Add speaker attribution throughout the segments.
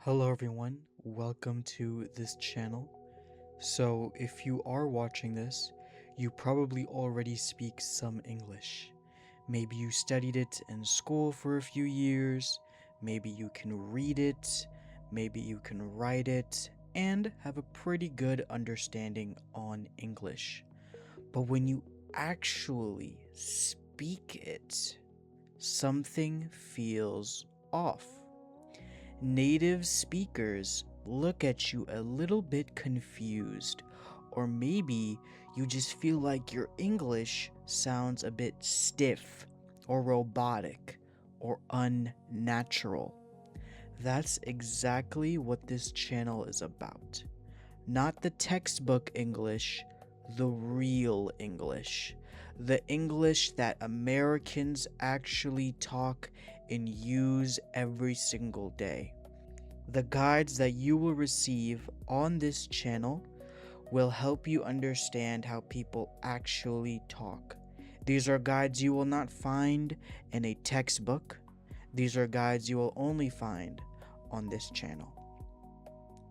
Speaker 1: Hello everyone, welcome to this channel. So if you are watching this, you probably already speak some English. Maybe you studied it in school for a few years, maybe you can read it, maybe you can write it, and have a pretty good understanding on English. But when you actually speak it, something feels off. Native speakers look at you a little bit confused, or maybe you just feel like your English sounds a bit stiff, or robotic, or unnatural. That's exactly what this channel is about. Not the textbook English, the real English. The English that Americans actually talk and use every single day. The guides that you will receive on this channel will help you understand how people actually talk. These are guides you will not find in a textbook. These are guides you will only find on this channel.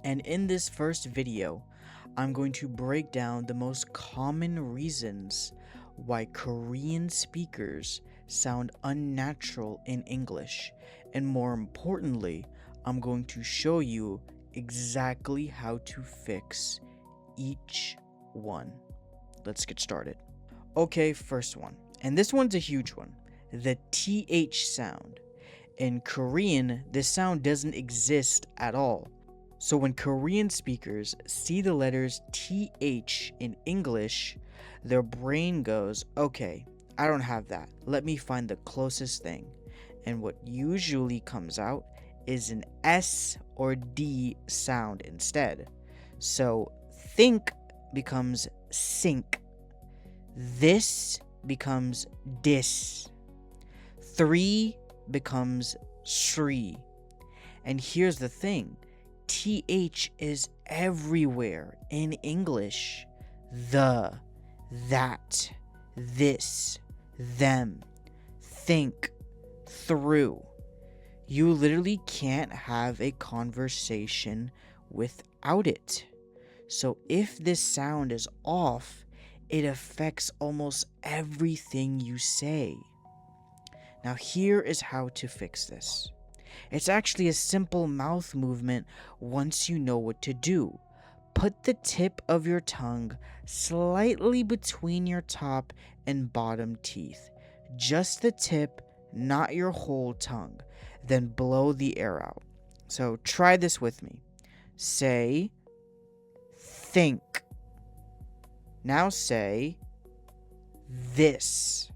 Speaker 1: And in this first video, I'm going to break down the most common reasons why Korean speakers sound unnatural in English, and more importantly, I'm going to show you exactly how to fix each one. Let's get started. Okay, first one, and this one's a huge one, the TH sound. In Korean, this sound doesn't exist at all. So when Korean speakers see the letters TH in English, their brain goes, okay, I don't have that. Let me find the closest thing. And what usually comes out is an S or D sound instead. So think becomes sink. This becomes dis. 3 becomes shri. And here's the thing. TH is everywhere in English. The, that, this, them, think, through. You literally can't have a conversation without it. So if this sound is off, it affects almost everything you say. Now here is how to fix this. It's actually a simple mouth movement once you know what to do. Put the tip of your tongue slightly between your top and bottom teeth. Just the tip, not your whole tongue. Then blow the air out. So try this with me. Say, think. Now say, this.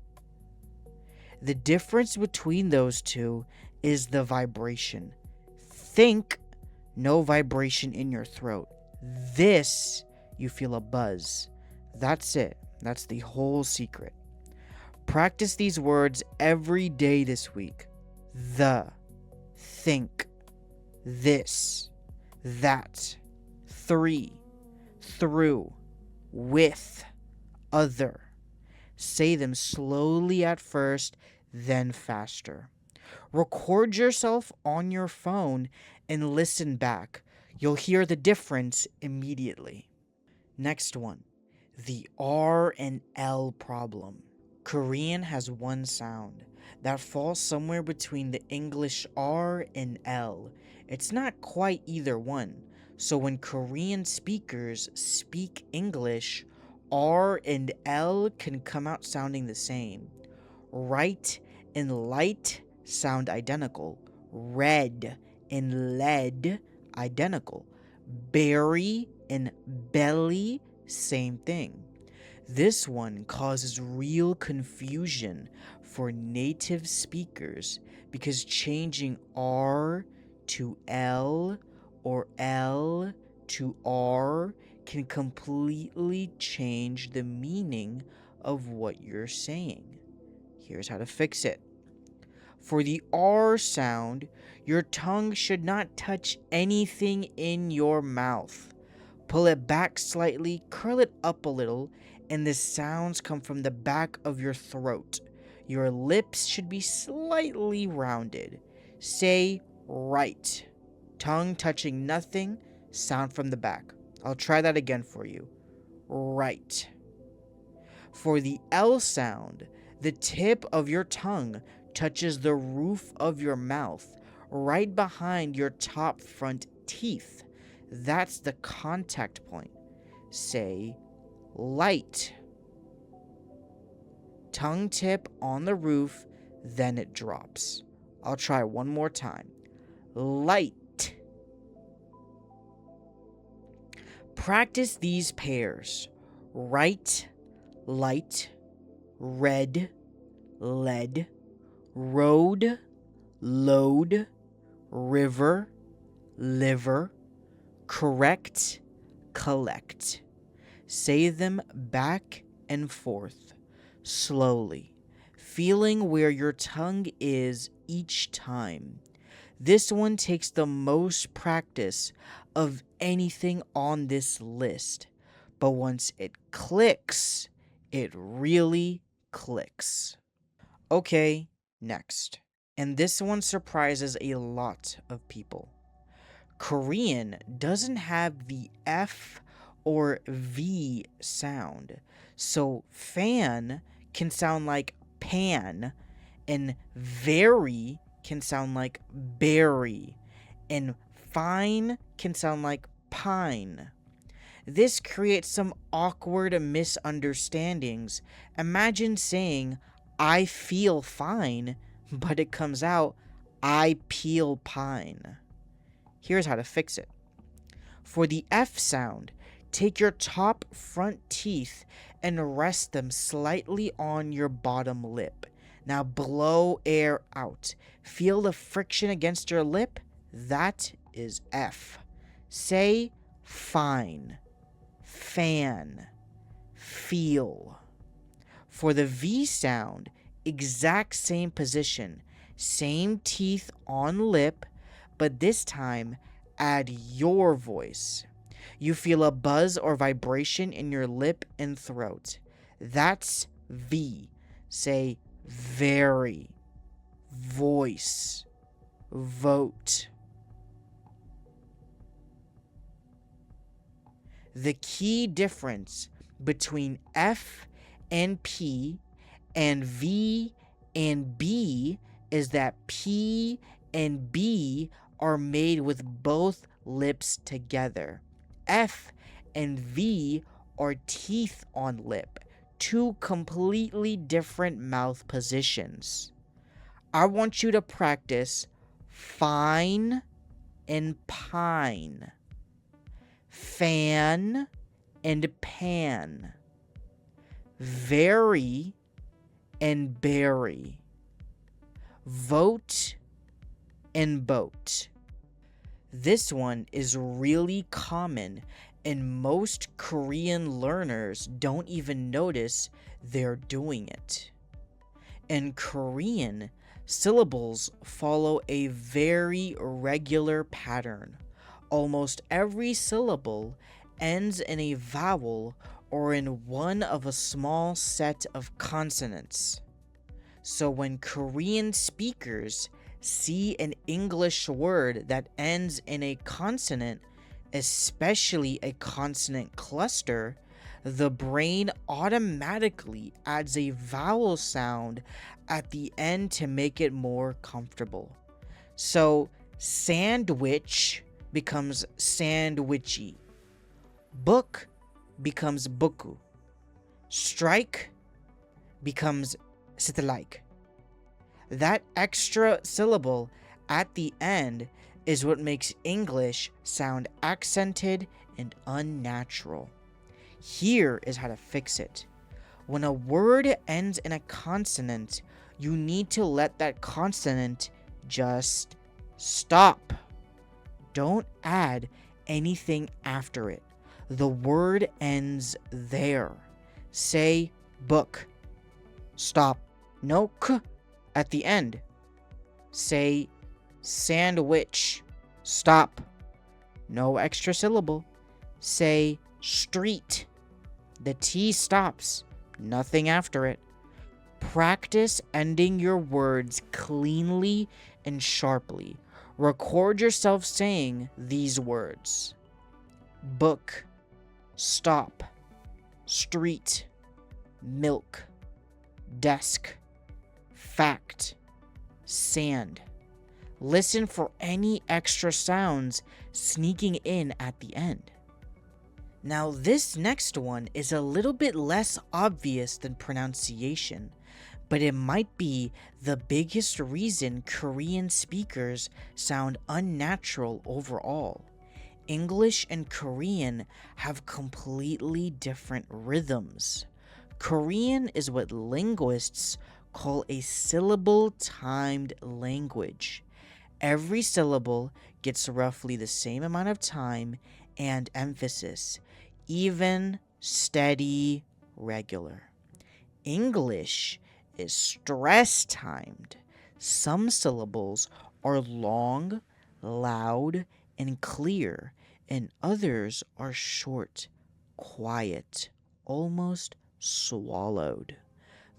Speaker 1: The difference between those two is the vibration. Think, no vibration in your throat. This, you feel a buzz. That's it. That's the whole secret. Practice these words every day this week. The, think, this, that, 3, through, with, other. Say them slowly at first, then faster. Record yourself on your phone and listen back. You'll hear the difference immediately. Next one, the R and L problem. Korean has one sound that falls somewhere between the English R and L. It's not quite either one. So when Korean speakers speak English, R and L can come out sounding the same. Right and light sound identical. Red and lead, identical. Berry and belly, same thing. This one causes real confusion for native speakers because changing R to L or L to R can completely change the meaning of what you're saying. Here's how to fix it. For the R sound, your tongue should not touch anything in your mouth. Pull it back slightly, curl it up a little, and the sounds come from the back of your throat. Your lips should be slightly rounded. Say right tongue touching nothing, sound from the back. I'll try that again for you. Right. For the L sound, the tip of your tongue touches the roof of your mouth, right behind your top front teeth. That's the contact point. Say light. Tongue tip on the roof, then it drops. I'll try one more time. Light. Practice these pairs. Right, light, red, lead, road, load, river, liver, correct, collect. Say them back and forth, slowly, feeling where your tongue is each time. This one takes the most practice of anything on this list, but once it clicks, it really clicks. Okay, next. And this one surprises a lot of people. Korean doesn't have the F or V sound, so fan can sound like pan, and very can sound like berry, and fine can sound like pine. This creates some awkward misunderstandings. Imagine saying, I feel fine, but it comes out, I peel pine. Here's how to fix it. For the F sound, take your top front teeth and rest them slightly on your bottom lip. Now blow air out. Feel the friction against your lip? That is F. Say fine, fan, feel. For the V sound, exact same position, same teeth on lip, but this time add your voice. You feel a buzz or vibration in your lip and throat. That's V. Say very, voice, vote. The key difference between F and P and V and B is that P and B are made with both lips together. F and V are teeth on lip, two completely different mouth positions. I want you to practice fine and pine, fan and pan, very and berry, vote and boat. This one is really common, and most Korean learners don't even notice they're doing it. In Korean, syllables follow a very regular pattern. Almost every syllable ends in a vowel or in one of a small set of consonants. So when Korean speakers see an English word that ends in a consonant, especially a consonant cluster, the brain automatically adds a vowel sound at the end to make it more comfortable. So sandwich becomes sandwichy. Book becomes boku. Strike becomes strike. That extra syllable at the end is what makes English sound accented and unnatural. Here is how to fix it. When a word ends in a consonant, you need to let that consonant just stop. Don't add anything after it. The word ends there. Say book. Stop. No k at the end. Say sandwich. Stop. No extra syllable. Say street. The T stops. Nothing after it. Practice ending your words cleanly and sharply. Record yourself saying these words: book, stop, street, milk, desk, fact, sand. Listen for any extra sounds sneaking in at the end. Now, this next one is a little bit less obvious than pronunciation, but it might be the biggest reason Korean speakers sound unnatural overall. English and Korean have completely different rhythms. Korean is what linguists call a syllable-timed language. Every syllable gets roughly the same amount of time and emphasis, even, steady, regular. English is stress-timed. Some syllables are long, loud, and clear, and others are short, quiet, almost swallowed.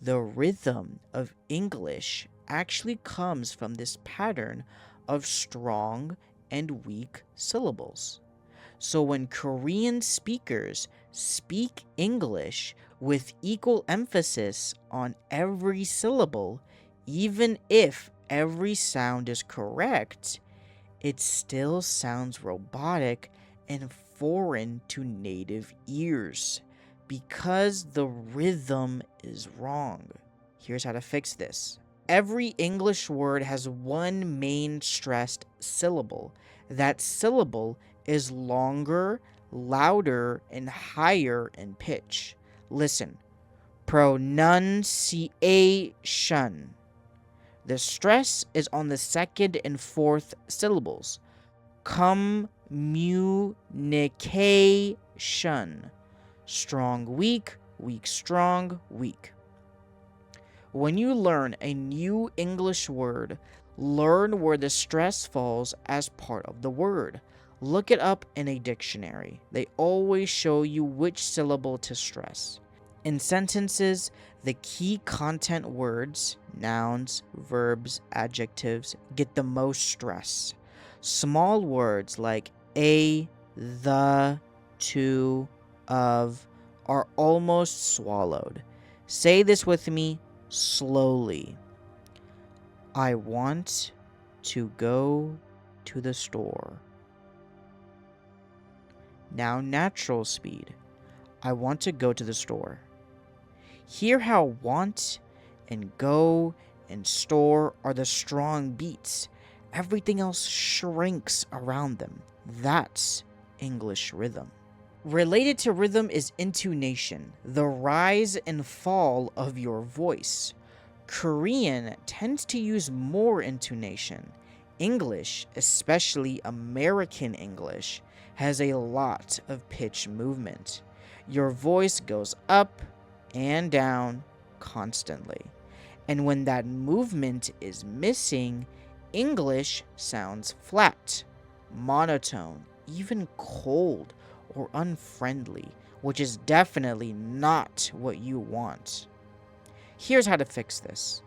Speaker 1: The rhythm of English actually comes from this pattern of strong and weak syllables. So when Korean speakers speak English with equal emphasis on every syllable, even if every sound is correct, it still sounds robotic and foreign to native ears because the rhythm is wrong. Here's how to fix this. Every English word has one main stressed syllable. That syllable is longer, louder, and higher in pitch. Listen. Pronunciation. The stress is on the second and fourth syllables. Communication. Strong, weak, weak, strong, weak. When you learn a new English word, learn where the stress falls as part of the word. Look it up in a dictionary. They always show you which syllable to stress. In sentences, the key content words, nouns, verbs, adjectives, get the most stress. Small words like a, the, to, of are almost swallowed. Say this with me slowly. I want to go to the store. Now natural speed. I want to go to the store. Hear how want and go and store are the strong beats. Everything else shrinks around them. That's English rhythm. Related to rhythm is intonation, the rise and fall of your voice. Korean tends to use more intonation. English, especially American English, has a lot of pitch movement. Your voice goes up and down constantly. And when that movement is missing, English sounds flat, monotone, even cold or unfriendly, which is definitely not what you want. Here's how to fix this.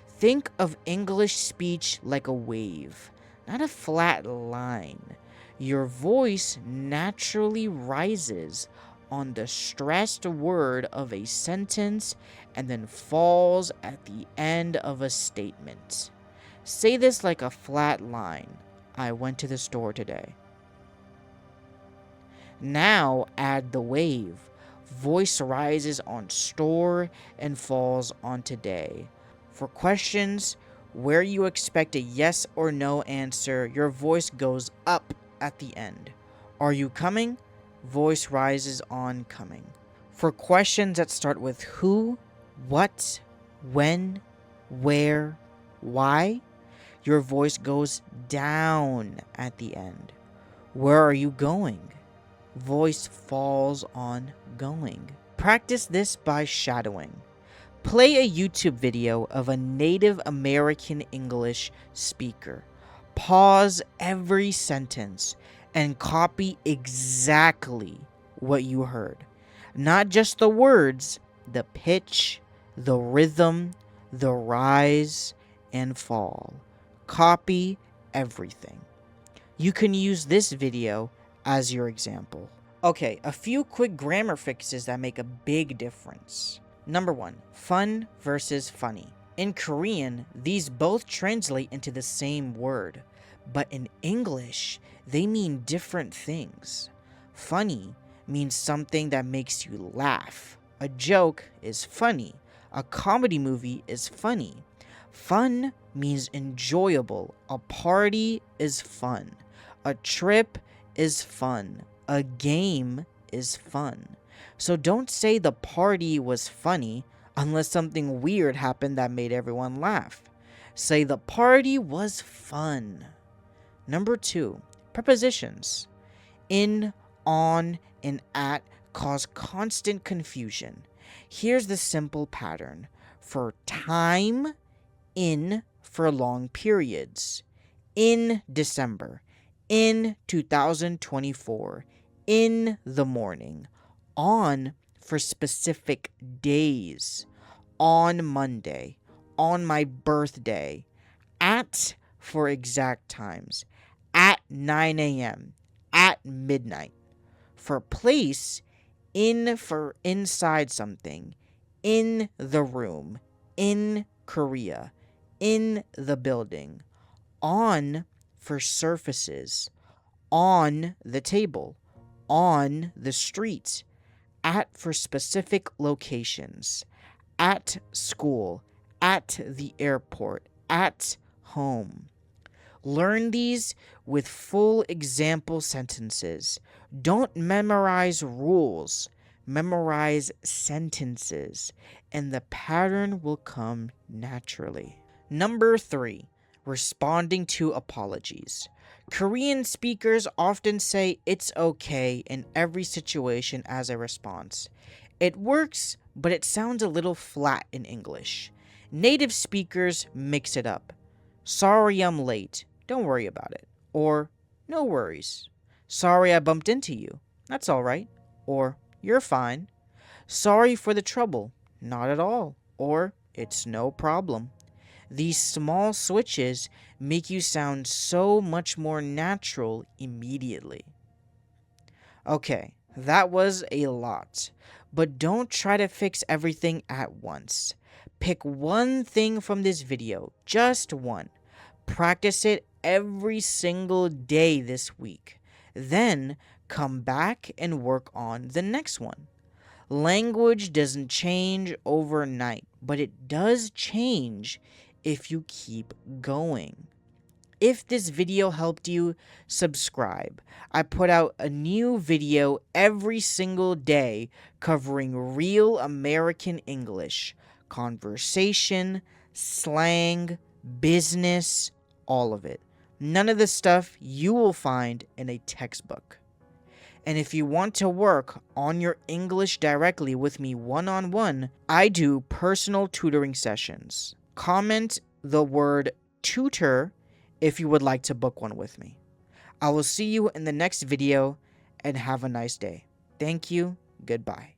Speaker 1: Think of English speech like a wave, not a flat line. Your voice naturally rises on the stressed word of a sentence and then falls at the end of a statement. Say this like a flat line. I went to the store today. Now add the wave. Voice rises on store and falls on today. For questions where you expect a yes or no answer, your voice goes up at the end. Are you coming? Voice rises on coming. For questions that start with who, what, when, where, why, your voice goes down at the end. Where are you going? Voice falls on going. Practice this by shadowing. Play a YouTube video of a Native American English speaker. Pause every sentence and copy exactly what you heard. Not just the words, the pitch, the rhythm, the rise and fall. Copy everything. You can use this video as your example. Okay, a few quick grammar fixes that make a big difference. Number 1, fun versus funny. In Korean, these both translate into the same word, but in English, they mean different things. Funny means something that makes you laugh. A joke is funny. A comedy movie is funny. Fun means enjoyable. A party is fun. A trip is fun. A game is fun. So don't say the party was funny unless something weird happened that made everyone laugh. Say the party was fun. Number 2, prepositions. In, on, and at cause constant confusion. Here's the simple pattern. For time, in for long periods. In December. In 2024. In the morning. On for specific days. On Monday. On my birthday. At for exact times. At 9 a.m. At midnight. For place, in for inside something. In the room. In Korea. In the building. On for surfaces. On the table. On the street. At for specific locations. At school. At the airport. At home. Learn these with full example sentences. Don't memorize rules. Memorize sentences, and the pattern will come naturally. Number 3, responding to apologies. Korean speakers often say it's okay in every situation as a response. It works, but it sounds a little flat in English. Native speakers mix it up. Sorry I'm late. Don't worry about it. Or, no worries. Sorry I bumped into you. That's all right. Or, you're fine. Sorry for the trouble. Not at all. Or, it's no problem. These small switches make you sound so much more natural immediately. Okay, that was a lot. But don't try to fix everything at once. Pick one thing from this video, just one. Practice it every single day this week. Then come back and work on the next one. Language doesn't change overnight, but it does change if you keep going. If this video helped you, subscribe. I put out a new video every single day covering real American English, conversation, slang, business, all of it. None of the stuff you will find in a textbook. And if you want to work on your English directly with me one-on-one, I do personal tutoring sessions. Comment the word tutor if you would like to book one with me. I will see you in the next video and have a nice day. Thank you. Goodbye.